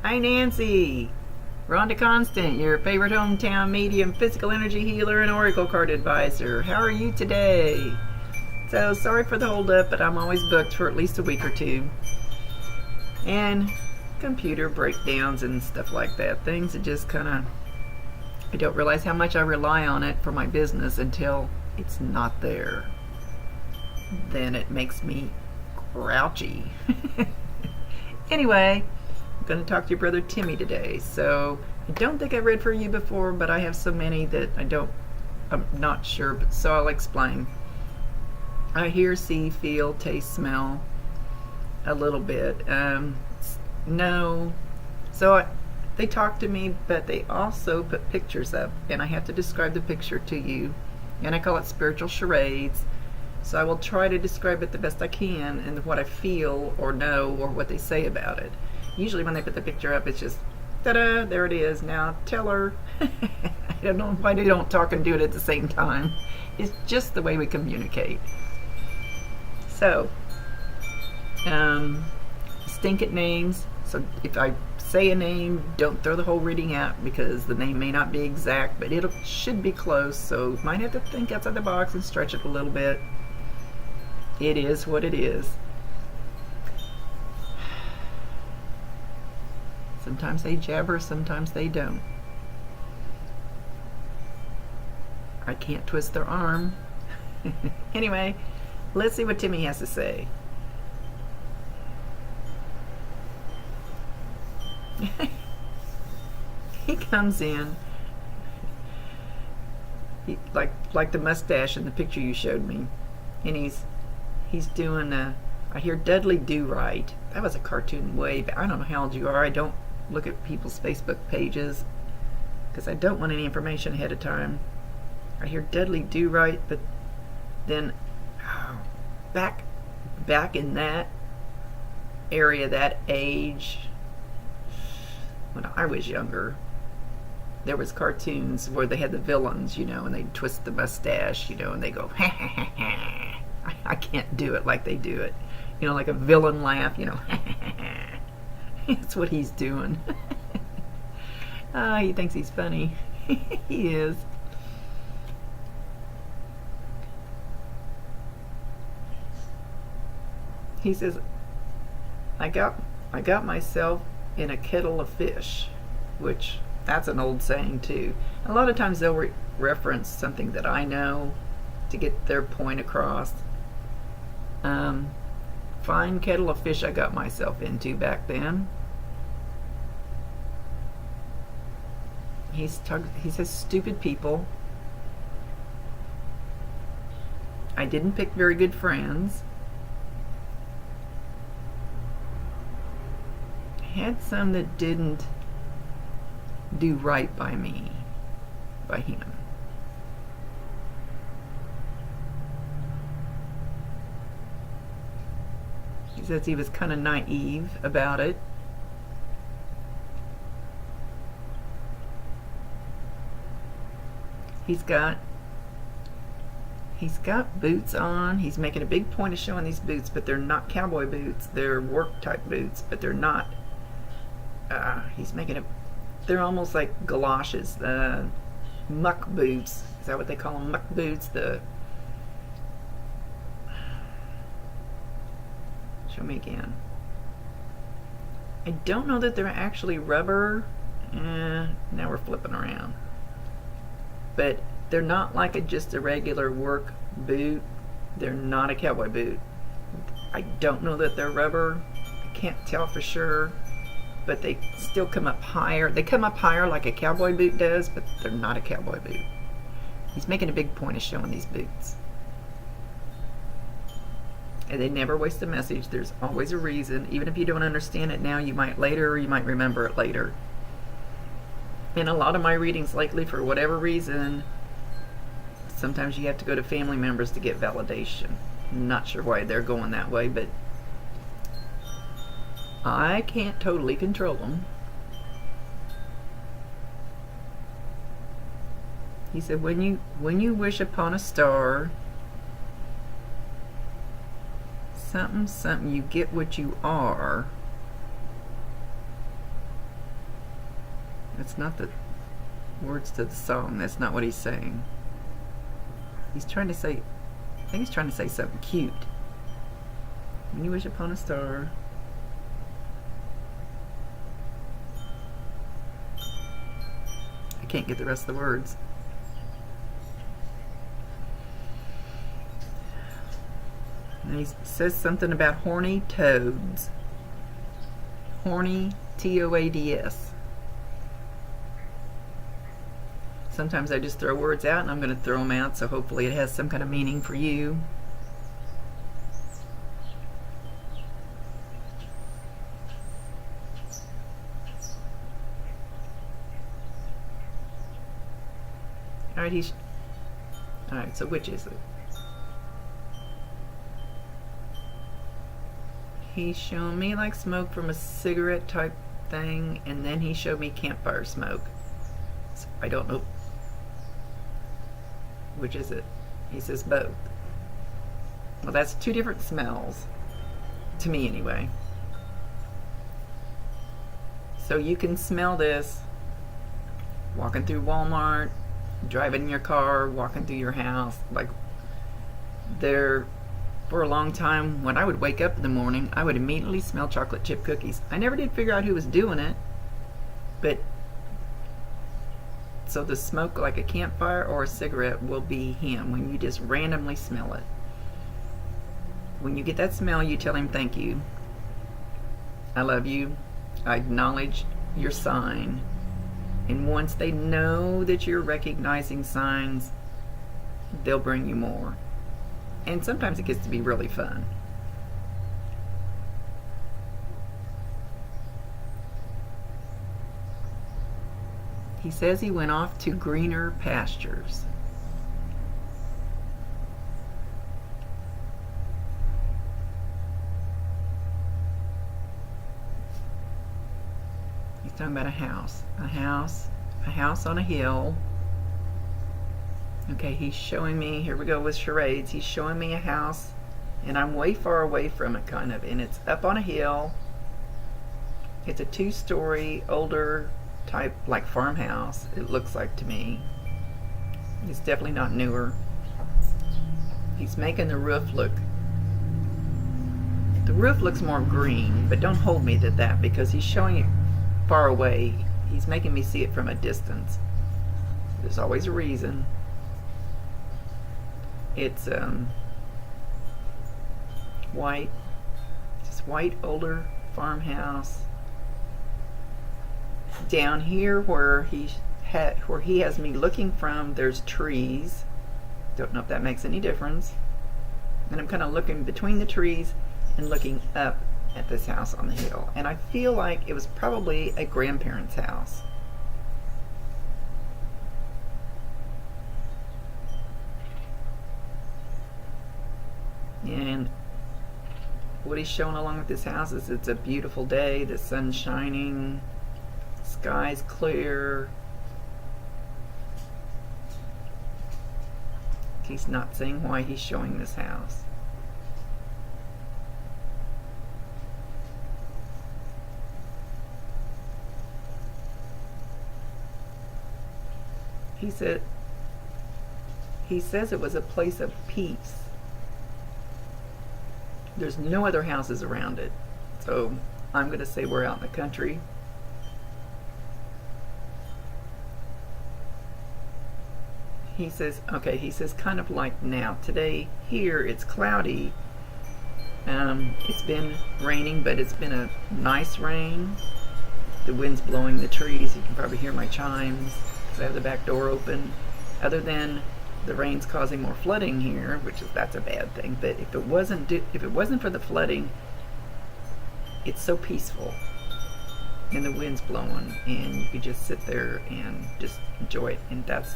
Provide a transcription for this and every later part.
Hi, Nancy. Rhonda Constant, your favorite hometown medium, physical energy healer, and oracle card advisor. How are you today? So, sorry for the hold up, but I'm always booked for at least a week or two. And computer breakdowns and stuff like that. Things that just kind of, I don't realize how much I rely on it for my business until it's not there. Then it makes me grouchy. Anyway, I'm going to talk to your brother Timmy today. So I don't think I've read for you before, but I have so many that I'm not sure, but so I'll explain. I hear, see, feel, taste, smell a little bit. No. So they talk to me, but they also put pictures up, and I have to describe the picture to you. And I call it spiritual charades. So I will try to describe it the best I can and what I feel or know or what they say about it. Usually when they put the picture up, it's just, ta-da, there it is. Now tell her. I don't know why they don't talk and do it at the same time. It's just the way we communicate. So, stink at names. So if I say a name, don't throw the whole reading out because the name may not be exact, but it should be close. So you might have to think outside the box and stretch it a little bit. It is what it is. Sometimes they jabber, sometimes they don't. I can't twist their arm. Anyway, let's see what Timmy has to say. He comes in, like the mustache in the picture you showed me, and he's doing I hear Dudley Do Right. That was a cartoon way back. I don't know how old you are. I don't look at people's Facebook pages because I don't want any information ahead of time. I hear Dudley Do Right, but then back in that area, that age, when I was younger, there was cartoons where they had the villains, and they'd twist the mustache, and they go, ha ha ha ha. I can't do it like they do it. Like a villain laugh, That's what he's doing. He thinks he's funny. He is. He says, I got myself in a kettle of fish, which that's an old saying too. A lot of times they'll reference something that I know to get their point across. Fine kettle of fish I got myself into back then. He says stupid people. I didn't pick very good friends. Had some that didn't do right by me, by him. He says he was kind of naive about it. He's got boots on. He's making a big point of showing these boots, but they're not cowboy boots. They're work type boots, but they're not. They're almost like galoshes, muck boots. Is that what they call them? Muck boots. Show me again. I don't know that they're actually rubber. Now we're flipping around. But they're not like just a regular work boot. They're not a cowboy boot. I don't know that they're rubber. I can't tell for sure. But they still come up higher. They come up higher like a cowboy boot does, but they're not a cowboy boot. He's making a big point of showing these boots. And they never waste a message. There's always a reason. Even if you don't understand it now, you might later, or you might remember it later. In a lot of my readings lately, for whatever reason, sometimes you have to go to family members to get validation. I'm not sure why they're going that way, but I can't totally control them. He said, when you wish upon a star, something, you get what you are. It's not the words to the song. That's not what he's saying. He's trying to say, I think he's trying to say something cute. When you wish upon a star. I can't get the rest of the words. And he says something about horny toads. Horny, T-O-A-D-S. Sometimes I just throw words out, and I'm going to throw them out, so hopefully it has some kind of meaning for you. Alright, so which is it? He showed me like smoke from a cigarette type thing, and then he showed me campfire smoke. So I don't know. Which is it? He says both. Well, that's two different smells. To me, anyway. So you can smell this walking through Walmart, driving in your car, walking through your house. Like, there, for a long time, when I would wake up in the morning, I would immediately smell chocolate chip cookies. I never did figure out who was doing it, but so the smoke, like a campfire or a cigarette, will be him when you just randomly smell it. When you get that smell, you tell him thank you. I love you. I acknowledge your sign. And once they know that you're recognizing signs, they'll bring you more. And sometimes it gets to be really fun. He says he went off to greener pastures. He's talking about a house on a hill. Okay, he's showing me, here we go with charades, he's showing me a house, and I'm way far away from it, kind of, and it's up on a hill. It's a 2-story, older type, like farmhouse, it looks like to me. It's definitely not newer. He's making the roof look, the roof looks more green, but don't hold me to that, because he's showing it far away. He's making me see it from a distance. There's always a reason. It's white, just white older farmhouse. Down here where he has me looking from, there's trees. Don't know if that makes any difference. And I'm kind of looking between the trees and looking up at this house on the hill. And I feel like it was probably a grandparent's house. And what he's showing along with this house is it's a beautiful day, the sun's shining, sky's clear. He's not saying why he's showing this house. He says it was a place of peace. There's no other houses around it. So I'm going to say we're out in the country. He says, okay, he says kind of like now. Today, here, it's cloudy. It's been raining, but it's been a nice rain. The wind's blowing the trees. You can probably hear my chimes because I have the back door open. Other than the rain's causing more flooding here, that's a bad thing. But if it wasn't for the flooding, it's so peaceful, and the wind's blowing, and you could just sit there and just enjoy it. And that's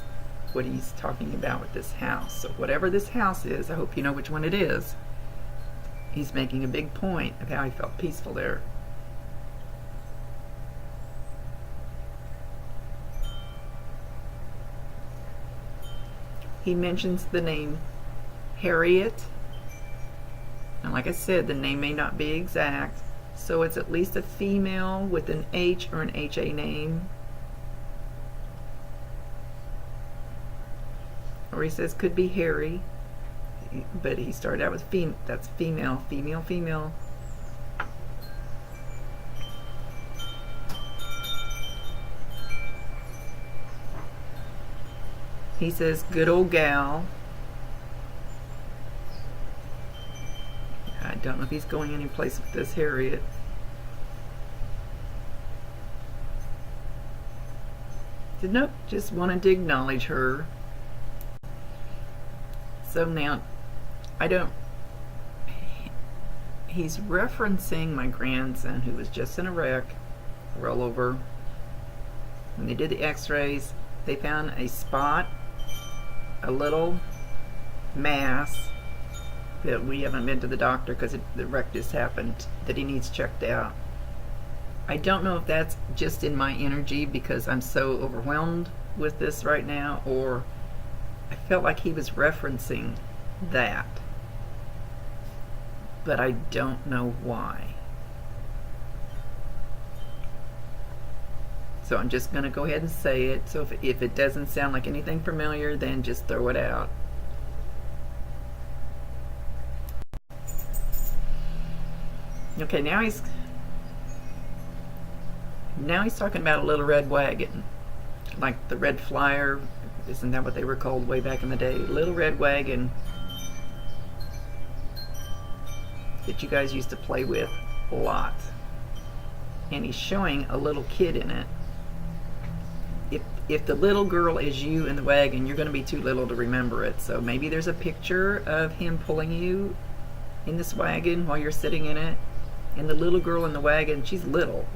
what he's talking about with this house. So whatever this house is, I hope you know which one it is. He's making a big point of how he felt peaceful there. He mentions the name Harriet. And like I said, the name may not be exact, so it's at least a female with an H or an HA name. or he says could be Harry, but he started out with that's female, female, female. He says good old gal. I don't know if he's going any place with this Harriet. Nope, just wanted to acknowledge her. So now, he's referencing my grandson who was just in a wreck, rollover. When they did the x-rays, they found a spot, a little mass, that we haven't been to the doctor because the wreck just happened, that he needs checked out. I don't know if that's just in my energy because I'm so overwhelmed with this right now, or I felt like he was referencing that, but I don't know why. So I'm just going to go ahead and say it. So if it doesn't sound like anything familiar, then just throw it out. Okay, now he's talking about a little red wagon, like the Red Flyer. Isn't that what they were called way back in the day? Little red wagon that you guys used to play with a lot. And he's showing a little kid in it. If the little girl is you in the wagon, you're going to be too little to remember it. So maybe there's a picture of him pulling you in this wagon while you're sitting in it. And the little girl in the wagon, she's little,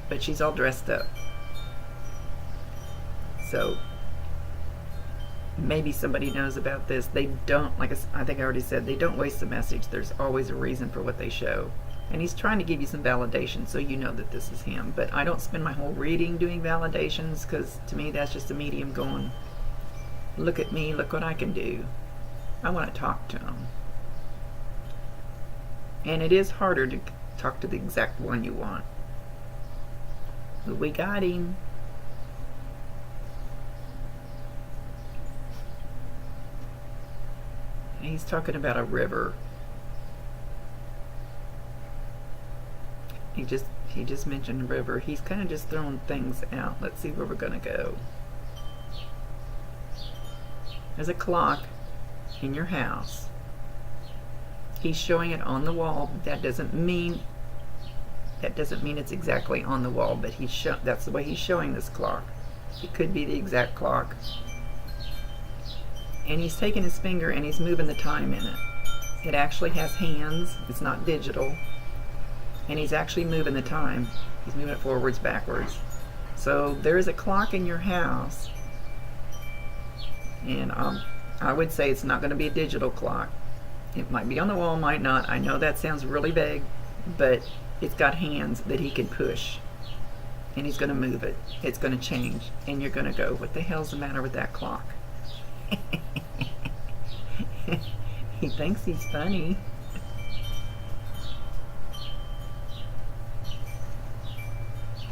but she's all dressed up. So maybe somebody knows about this. They don't, like I think I already said, they don't waste the message. There's always a reason for what they show. And he's trying to give you some validation so you know that this is him. But I don't spend my whole reading doing validations, because to me that's just a medium going, look at me, look what I can do. I want to talk to him. And it is harder to talk to the exact one you want. But we got him. And he's talking about a river. He just mentioned river. He's kind of just throwing things out. Let's see where we're going to go. There's a clock in your house. He's showing it on the wall. That doesn't mean it's exactly on the wall, but that's the way he's showing this clock. It could be the exact clock. And he's taking his finger and he's moving the time in it. It actually has hands. It's not digital. And he's actually moving the time. He's moving it forwards, backwards. So there is a clock in your house. And I would say it's not going to be a digital clock. It might be on the wall, might not. I know that sounds really vague, but it's got hands that he can push. And he's going to move it. It's going to change. And you're going to go, what the hell's the matter with that clock? He thinks he's funny.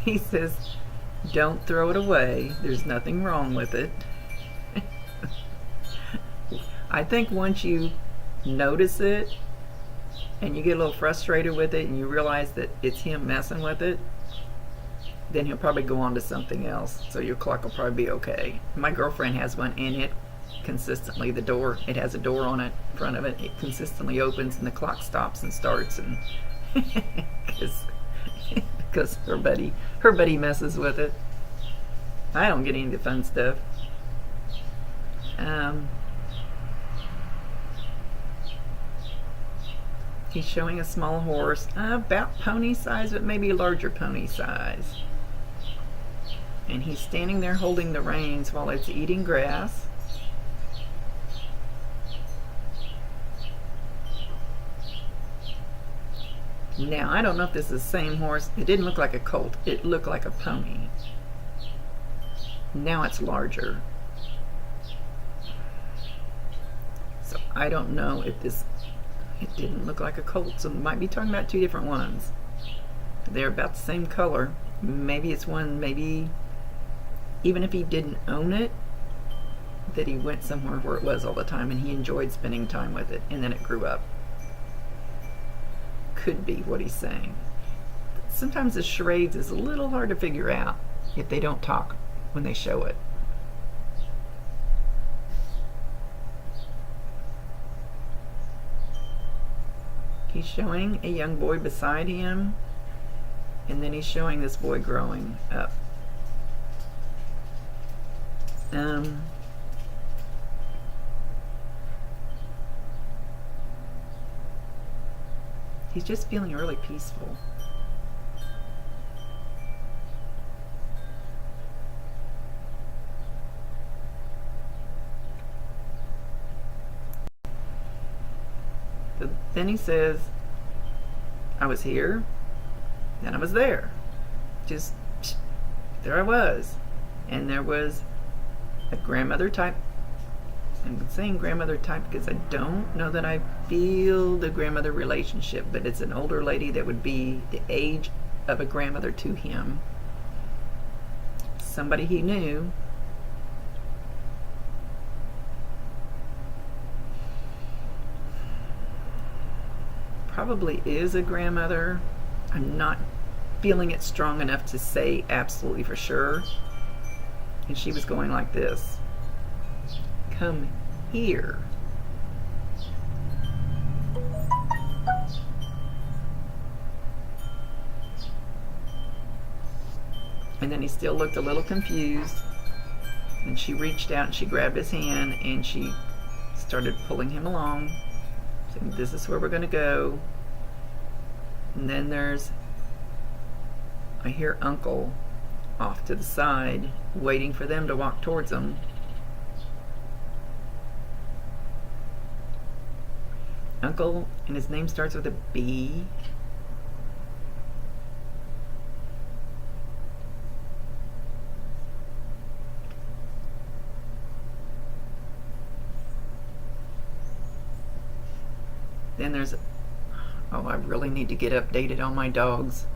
He says, don't throw it away. There's nothing wrong with it. I think once you notice it and you get a little frustrated with it and you realize that it's him messing with it, then he'll probably go on to something else. So your clock will probably be okay. My girlfriend has one, and it consistently, it has a door on it in front of it. It consistently opens and the clock stops and starts, and because her buddy messes with it. I don't get into fun stuff. He's showing a small horse, about pony size, but maybe a larger pony size. And he's standing there holding the reins while it's eating grass. Now, I don't know if this is the same horse. It didn't look like a colt. It looked like a pony. Now it's larger. So I don't know if it didn't look like a colt. So we might be talking about two different ones. They're about the same color. Maybe it's one, maybe even if he didn't own it, that he went somewhere where it was all the time and he enjoyed spending time with it, and then it grew up. Could be what he's saying. Sometimes the charades is a little hard to figure out if they don't talk when they show it. He's showing a young boy beside him, and then he's showing this boy growing up. He's just feeling really peaceful. But then he says, I was here, then I was there. Just, there I was. And there was a grandmother type. I'm saying grandmother type because I don't know that I feel the grandmother relationship, but it's an older lady that would be the age of a grandmother to him. Somebody he knew. Probably is a grandmother. I'm not feeling it strong enough to say absolutely for sure. And she was going like this. Come here. And then he still looked a little confused. And she reached out and she grabbed his hand and she started pulling him along, saying, this is where we're going to go. And then I hear Uncle off to the side, waiting for them to walk towards him. Uncle, and his name starts with a B. Then there's, oh, I really need to get updated on my dogs.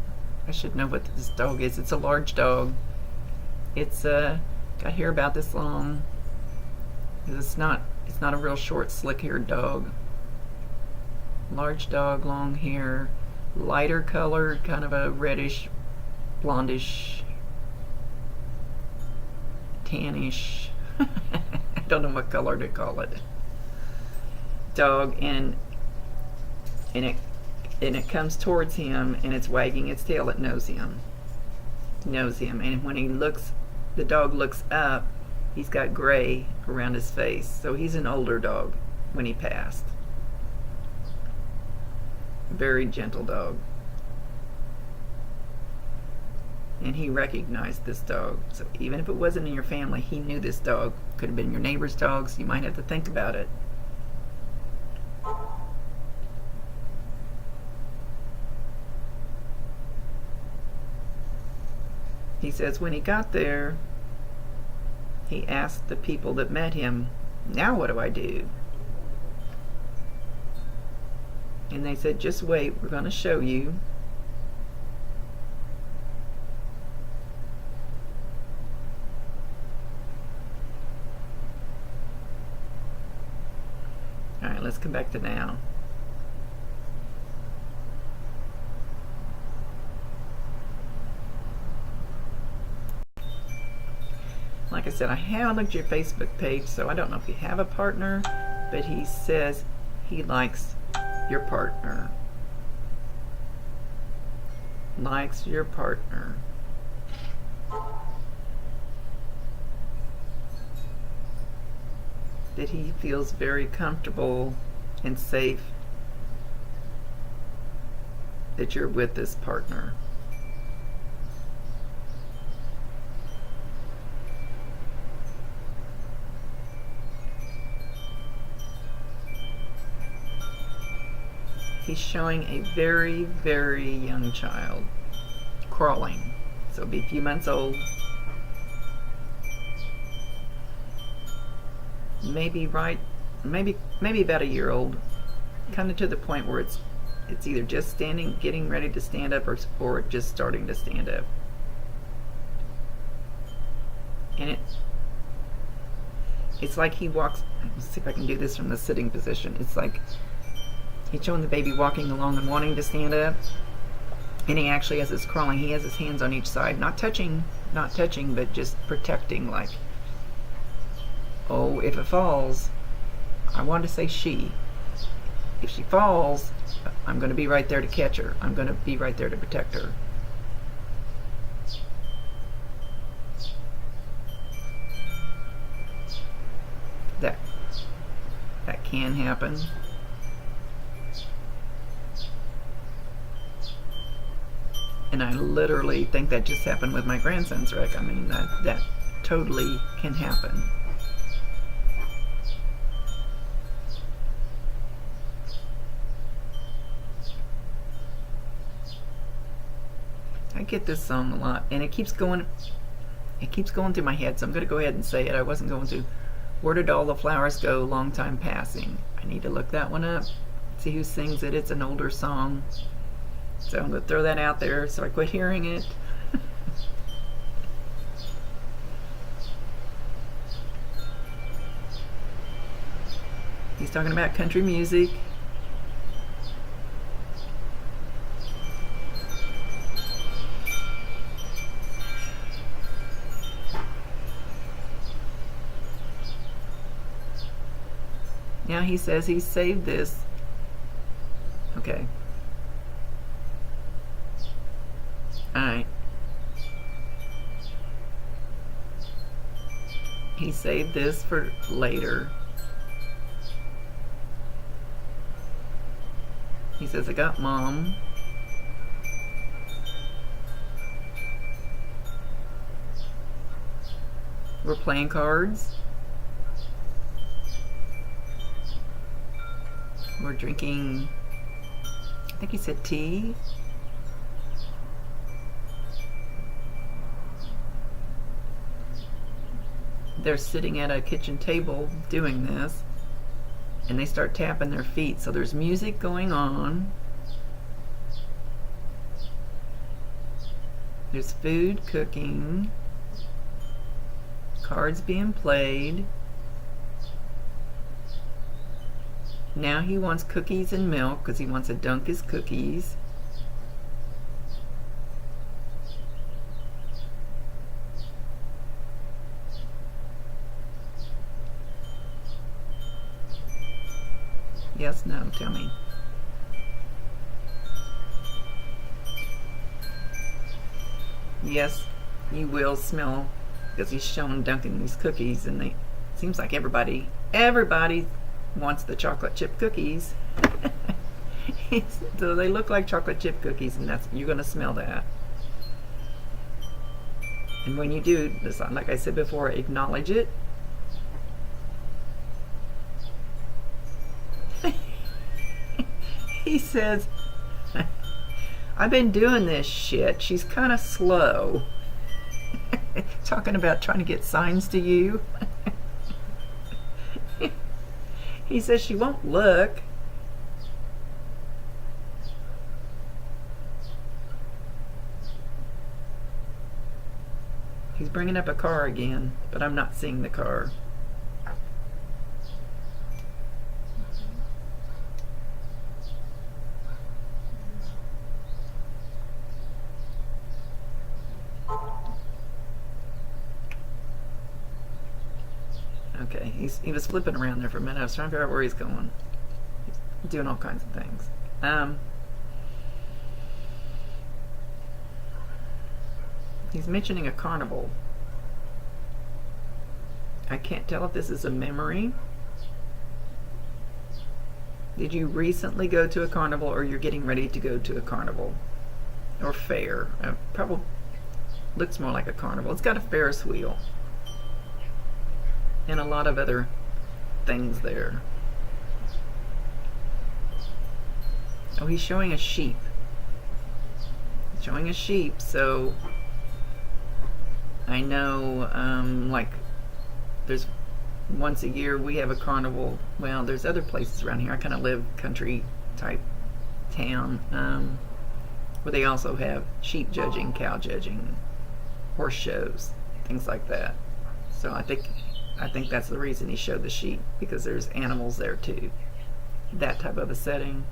I should know what this dog is. It's a large dog. It's got hair about this long. It's not a real short, slick-haired dog. Large dog, long hair, lighter colored, kind of a reddish, blondish, tannish. I don't know what color to call it. Dog, and it comes towards him and it's wagging its tail. It knows him. And when the dog looks up, he's got gray around his face. So he's an older dog when he passed. Very gentle dog. And he recognized this dog. So even if it wasn't in your family, he knew this dog. Could have been your neighbor's dog, so you might have to think about it. He says when he got there, he asked the people that met him, now what do I do? And they said, just wait, we're going to show you. All right, let's come back to now. Like I said, I haven't looked at your Facebook page, so I don't know if you have a partner, but he says he likes your partner. Likes your partner. That he feels very comfortable and safe that you're with this partner. He's showing a very, very young child crawling. So it'll be a few months old. Maybe about a year old. Kind of to the point where it's either just getting ready to stand up, or just starting to stand up. It's like he walks. Let's see if I can do this from the sitting position. It's like he's showing the baby walking along and wanting to stand up, and he actually, as it's crawling, he has his hands on each side, not touching, but just protecting. Like, oh, if it falls, I want to say she. If she falls, I'm going to be right there to catch her. I'm going to be right there to protect her. That can happen. And I literally think that just happened with my grandson's wreck. I mean, that totally can happen. I get this song a lot, and it keeps going through my head, so I'm going to go ahead and say it. I wasn't going to. Where did all the flowers go? Long time passing. I need to look that one up, see who sings it. It's an older song, so I'm going to throw that out there so I quit hearing it. He's talking about country music. Now he says he saved this. Okay. Alright. He saved this for later. He says, I got Mom. We're playing cards. We're drinking, I think he said tea. They're sitting at a kitchen table doing this, and they start tapping their feet. So there's music going on. There's food cooking. Cards being played. Now he wants cookies and milk because he wants to dunk his cookies. Yes, no, tell me. Yes, you will smell, because he's showing dunking these cookies, and they seems like everybody wants the chocolate chip cookies. So they look like chocolate chip cookies, and you're going to smell that. And when you do, like I said before, acknowledge it. He says, I've been doing this shit. She's kind of slow. Talking about trying to get signs to you. He says she won't look. He's bringing up a car again, but I'm not seeing the car. Okay, he was flipping around there for a minute. I was trying to figure out where he's going. He's doing all kinds of things. He's mentioning a carnival. I can't tell if this is a memory. Did you recently go to a carnival, or you're getting ready to go to a carnival? Or fair. Probably looks more like a carnival. It's got a Ferris wheel. And a lot of other things there. Oh, he's showing a sheep. He's showing a sheep, so I know, like, there's once a year we have a carnival. Well, there's other places around here. I kind of live country type town, where they also have sheep judging, cow judging, horse shows, things like that. So I think I think that's the reason he showed the sheep, because there's animals there too. That type of a setting.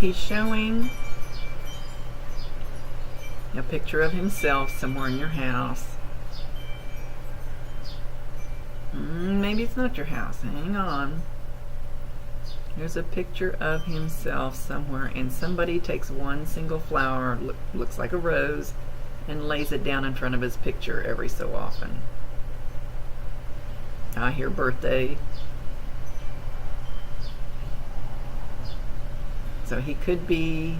He's showing a picture of himself somewhere in your house. Maybe it's not your house. Hang on. There's a picture of himself somewhere, and somebody takes one single flower, looks like a rose, and lays it down in front of his picture every so often. I hear birthday. So he could be...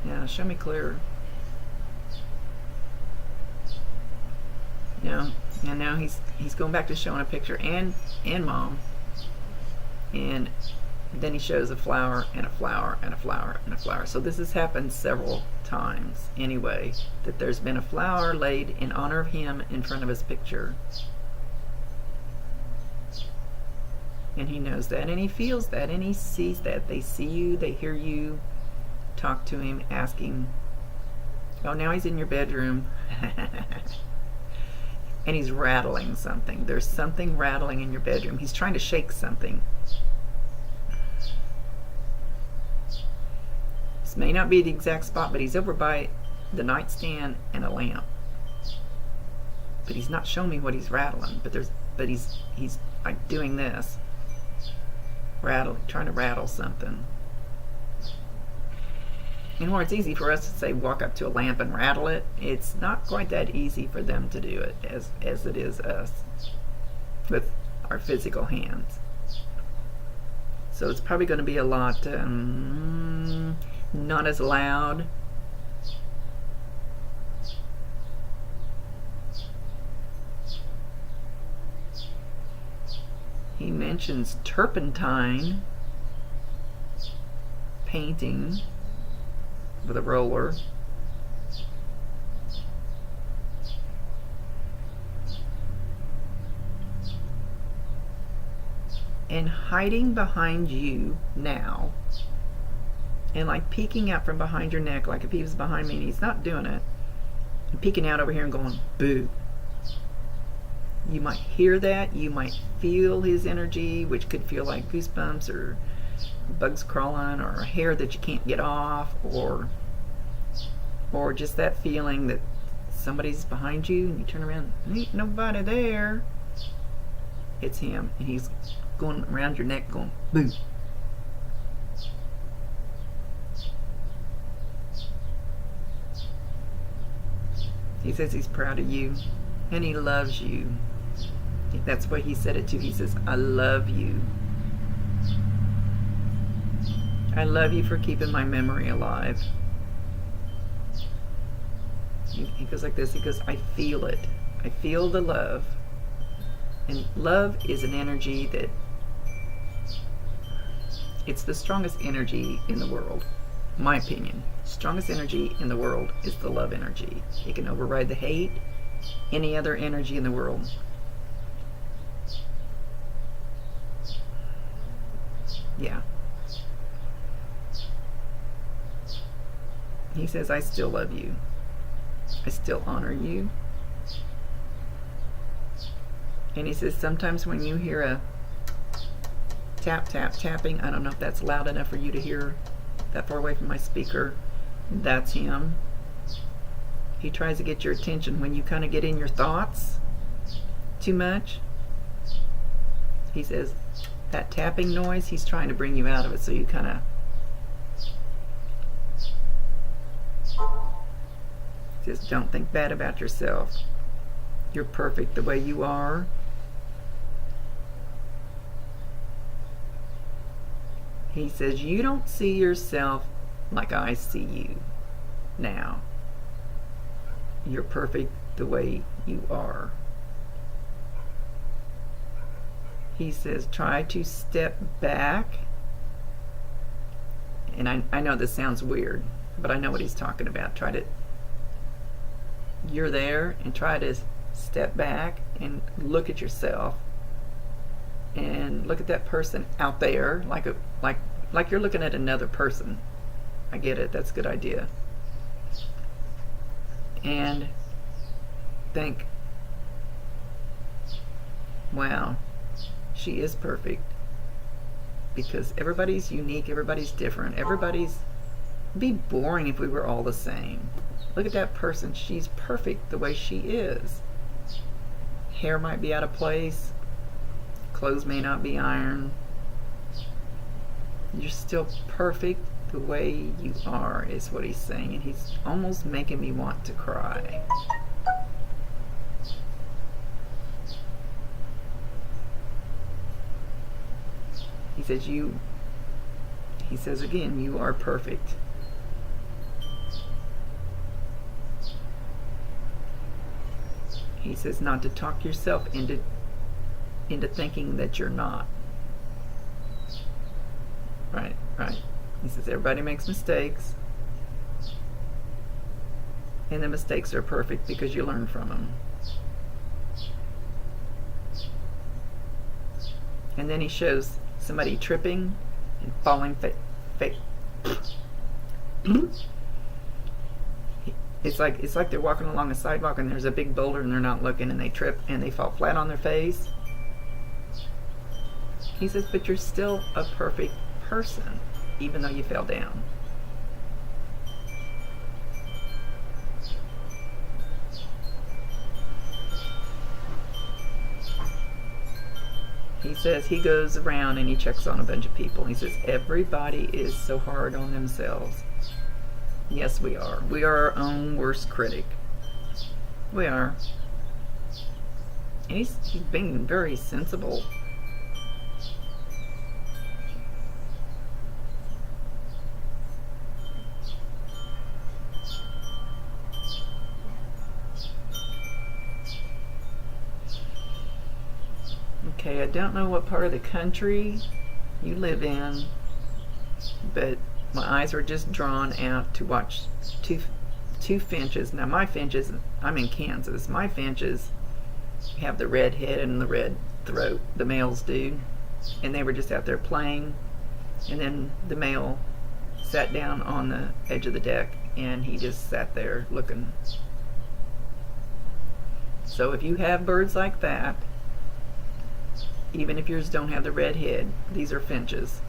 Yeah, show me clearer. No, and now he's going back to showing a picture and mom, and then he shows a flower and a flower and a flower and a flower. So this has happened several times anyway, that there's been a flower laid in honor of him in front of his picture, and he knows that, and he feels that, and he sees that. They see you, they hear you, talk to him, ask him. Oh, now he's in your bedroom. And he's rattling something. There's something rattling in your bedroom. He's trying to shake something. This may not be the exact spot, but he's over by the nightstand and a lamp. But he's not showing me what he's rattling. But he's like doing this, trying to rattle something. And where it's easy for us to say walk up to a lamp and rattle it, it's not quite that easy for them to do it as it is us with our physical hands. So it's probably going to be a lot not as loud. He mentions turpentine painting with a roller. And hiding behind you now, and like peeking out from behind your neck, like if he was behind me and he's not doing it, and peeking out over here and going boo. You might hear that, you might feel his energy, which could feel like goosebumps or bugs crawling or hair that you can't get off, or just that feeling that somebody's behind you and you turn around and ain't nobody there. It's him, and he's going around your neck going boo. He says he's proud of you and he loves you. That's what he said it to. He says, I love you. I love you for keeping my memory alive. He goes like this. He goes, I feel it. I feel the love. And love is an energy that, it's the strongest energy in the world. My opinion. Strongest energy in the world is the love energy. It can override the hate, any other energy in the world. Yeah. He says, I still love you. I still honor you. And he says, sometimes when you hear a tap, tap, tapping, I don't know if that's loud enough for you to hear that far away from my speaker, that's him. He tries to get your attention when you kind of get in your thoughts too much. He says, that tapping noise, he's trying to bring you out of it, so you kind of just don't think bad about yourself. You're perfect the way you are. He says, you don't see yourself like I see you now. You're perfect the way you are. He says, try to step back. And I know this sounds weird, but I know what he's talking about. You're there, and try to step back and look at yourself, and look at that person out there like you're looking at another person. I get it. That's a good idea. And think, wow, she is perfect. Because everybody's unique, everybody's different, it'd be boring if we were all the same. Look at that person. She's perfect the way she is. Hair might be out of place, clothes may not be ironed. You're still perfect the way you are, is what he's saying. And he's almost making me want to cry. He says again, you are perfect. He says not to talk yourself into thinking that you're not. Right. He says everybody makes mistakes, and the mistakes are perfect because you learn from them. And then he shows somebody tripping and falling it's like they're walking along a sidewalk and there's a big boulder and they're not looking, and they trip and they fall flat on their face. He says, but you're still a perfect person even though you fell down. He says he goes around and he checks on a bunch of people. He says everybody is so hard on themselves. Yes, we are. We are our own worst critic. We are. And he's being very sensible. Okay, I don't know what part of the country you live in, but my eyes are just drawn out to watch two finches. Now my finches, I'm in Kansas, my finches have the red head and the red throat, the males do, and they were just out there playing, and then the male sat down on the edge of the deck and he just sat there looking. So if you have birds like that, even if yours don't have the red head, these are finches.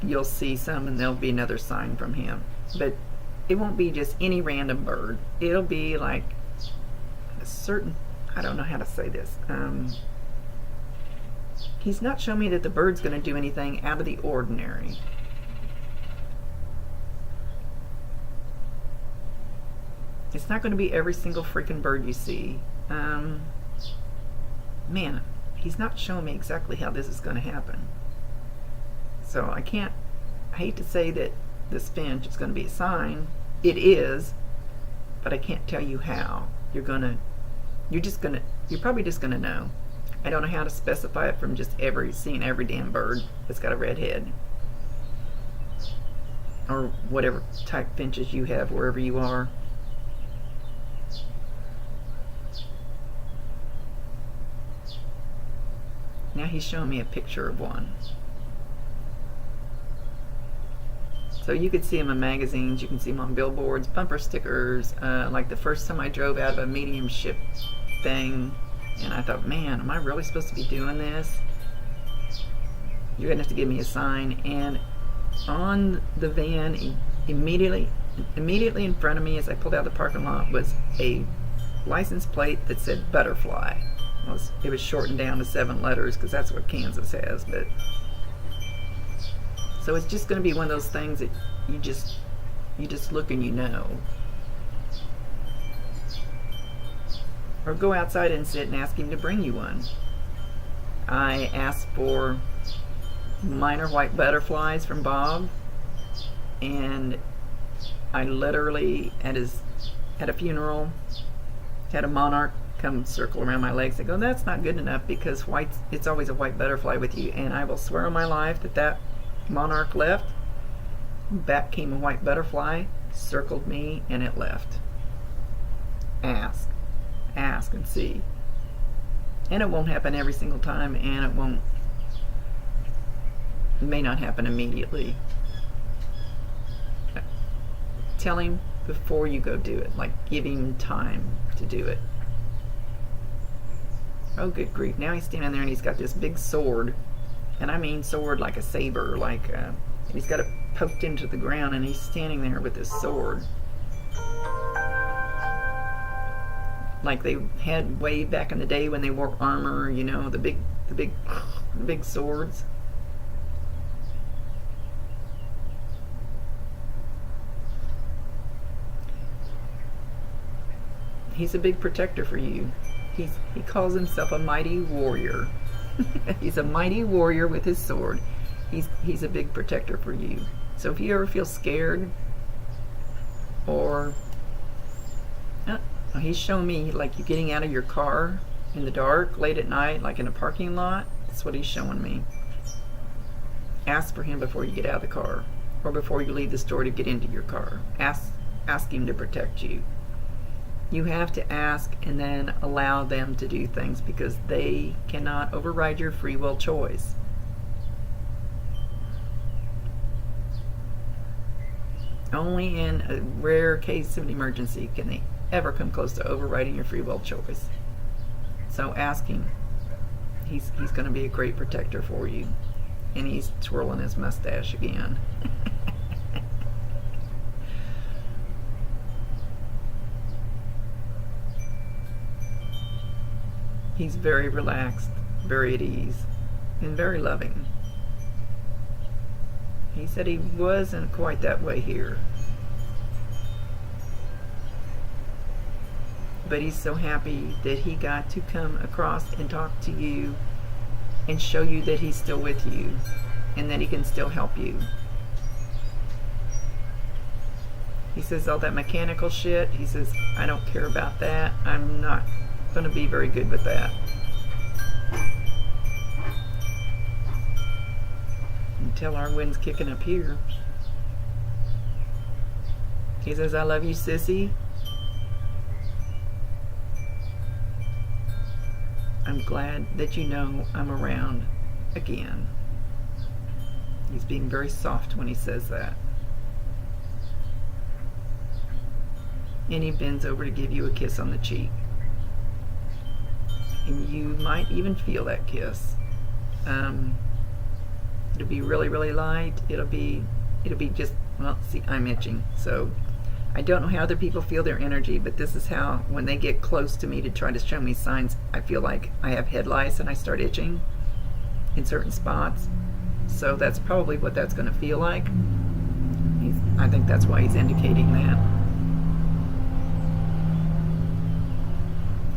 You'll see some and there'll be another sign from him. But it won't be just any random bird. It'll be like a certain, I don't know how to say this. He's not showing me that the bird's going to do anything out of the ordinary. It's not going to be every single freaking bird you see. Man, he's not showing me exactly how this is going to happen. So I hate to say that this finch is going to be a sign. It is, but I can't tell you how. You're probably just going to know. I don't know how to specify it from just seeing every damn bird that's got a red head. Or whatever type finches you have wherever you are. Now he's showing me a picture of one. So you could see them in magazines, you can see them on billboards, bumper stickers. Like the first time I drove out of a mediumship thing, and I thought, man, am I really supposed to be doing this? You're gonna have to give me a sign. And on the van, immediately in front of me as I pulled out of the parking lot was a license plate that said Butterfly. It was shortened down to 7 letters because that's what Kansas has. But so it's just going to be one of those things that you just look and you know. Or go outside and sit and ask him to bring you one. I asked for minor white butterflies from Bob, and I literally at a funeral had a monarch come circle around my legs. I go, that's not good enough because it's always a white butterfly with you. And I will swear on my life that monarch left, back came a white butterfly, circled me, and it left. Ask. Ask and see. And it won't happen every single time, and it may not happen immediately. Tell him before you go do it, like give him time to do it. Oh, good grief. Now he's standing there and he's got this big sword. And I mean sword like a saber, like he's got it poked into the ground, and he's standing there with this sword. Like they had way back in the day when they wore armor, you know, the big swords. He's a big protector for you. He calls himself a mighty warrior. He's a mighty warrior with his sword. He's a big protector for you. So if you ever feel scared, or he's shown me like you getting out of your car in the dark late at night, like in a parking lot. That's what he's showing me. Ask for him before you get out of the car, or before you leave the store to get into your car. Ask him to protect you. You have to ask and then allow them to do things, because they cannot override your free will choice. Only in a rare case of an emergency can they ever come close to overriding your free will choice. So ask him. He's going to be a great protector for you. And he's twirling his mustache again. He's very relaxed, very at ease, and very loving. He said he wasn't quite that way here. But he's so happy that he got to come across and talk to you and show you that he's still with you and that he can still help you. He says all that mechanical shit, he says, I don't care about that. I'm not going to be very good with that. Until our wind's kicking up here. He says, I love you, sissy. I'm glad that you know I'm around again. He's being very soft when he says that. And he bends over to give you a kiss on the cheek. And you might even feel that kiss. It'll be really, really light. It'll be just, well, see, I'm itching. So I don't know how other people feel their energy, but this is how, when they get close to me to try to show me signs, I feel like I have head lice and I start itching in certain spots. So that's probably what that's going to feel like. I think that's why he's indicating that.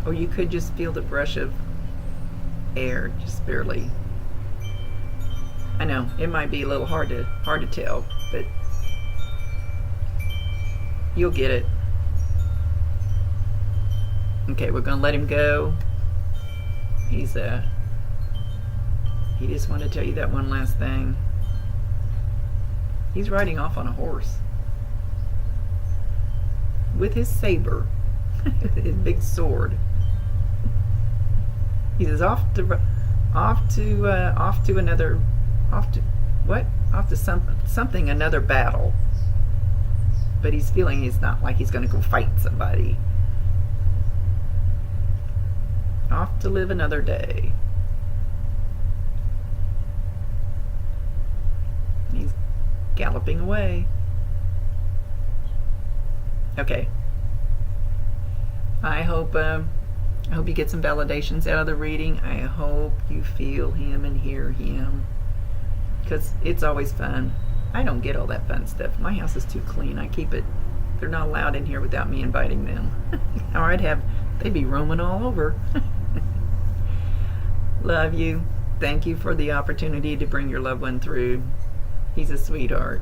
Or you could just feel the brush of air, just barely. I know, it might be a little hard to tell, but you'll get it. Okay, we're gonna let him go. He just wanted to tell you that one last thing. He's riding off on a horse with his saber, his big sword. He says off to something, another battle. But he's feeling he's not like he's going to go fight somebody. Off to live another day. He's galloping away. Okay. I hope you get some validations out of the reading. I hope you feel him and hear him, because it's always fun. I don't get all that fun stuff. My house is too clean. I keep it. They're not allowed in here without me inviting them. Or they'd be roaming all over. Love you. Thank you for the opportunity to bring your loved one through. He's a sweetheart.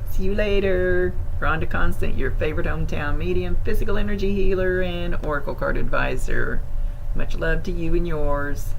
See you later. Rhonda Constant, your favorite hometown medium, physical energy healer, and oracle card advisor. Much love to you and yours.